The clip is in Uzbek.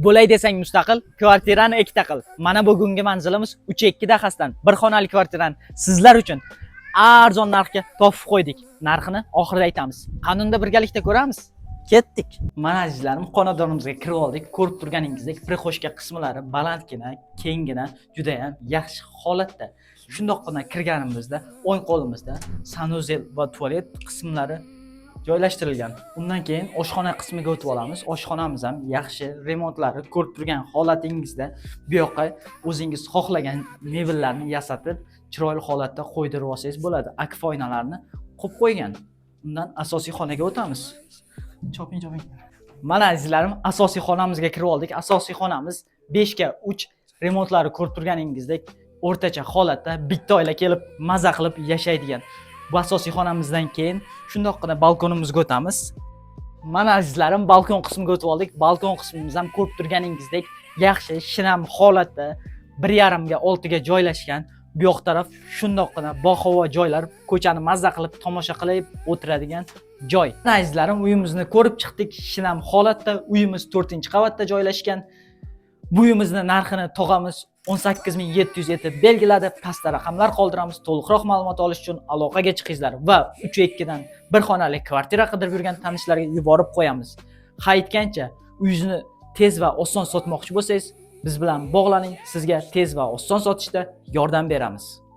Bo'lay desang mustaqil, kvartirani ikkita qil. Mana bugungi manzilimiz 3.2 dahasdan bir xonali kvartirani sizlar uchun arzon narxga topib qo'ydik. Narxini oxirida aytamiz. Qanunda birgalikda ko'ramiz. Ketdik. Mana azizlarim, xonadonimizga kirib oldik. Ko'rib turganingizdek, prixoshka qismlari balandgina, kengina, juda ham yaxshi holatda. Shundoqqina kirganimizda o'ng qo'limizda sanuzel va tualet qismlari joylashtirilgan. Undan keyin oshxona qismiga o'tib olamiz. Oshxonamiz ham yaxshi, remontlari ko'rib turgan holatingizda bu yoqqa o'zingiz xohlagan mebellarni yasatib, chiroyli holatda qo'ydirib olsangiz bo'ladi. Akfa oynalarni qo'yib qo'ygan. Undan asosiy xonaga o'tamiz. Choping. Mana azizlarim, asosiy xonamizga kirib oldik. Asosiy xonamiz 5 ga 3 remontlari ko'rib turganingizdek o'rtacha holatda bitta oila kelib maza qilib yashaydigan. Bu asosiy xonamizdan keyin shundoqqina balkonimizga o'tamiz. Mana azizlarim, balkon qismiga o'tib oldik. Balkon qismimiz ham ko'rib turganingizdek yaxshi, shinam holatda 1.5 ga 6 ga joylashgan. Bu yoq taraf shundoqqina bog'-havo joylar, ko'chani mazza qilib tomosha qilib o'tiradigan joy. Azizlarim, uyimizni ko'rib chiqdik. Shinam holatda uyimiz 4-qavatda joylashgan. Bu uyimizni narxini tog'amiz 18.700 etib belgiladi. Pastda raqamlar qoldiramiz. To'liqroq ma'lumot olish uchun aloqaga chiqingizlar va 3.2 dan bir xonali kvartira qidirib yurgan tanishlarga yuborib qo'yamiz. Aytgancha, uyingizni tez va oson sotmoqchi bo'lsangiz, biz bilan bog'laning. Sizga tez va oson sotishda yordam beramiz.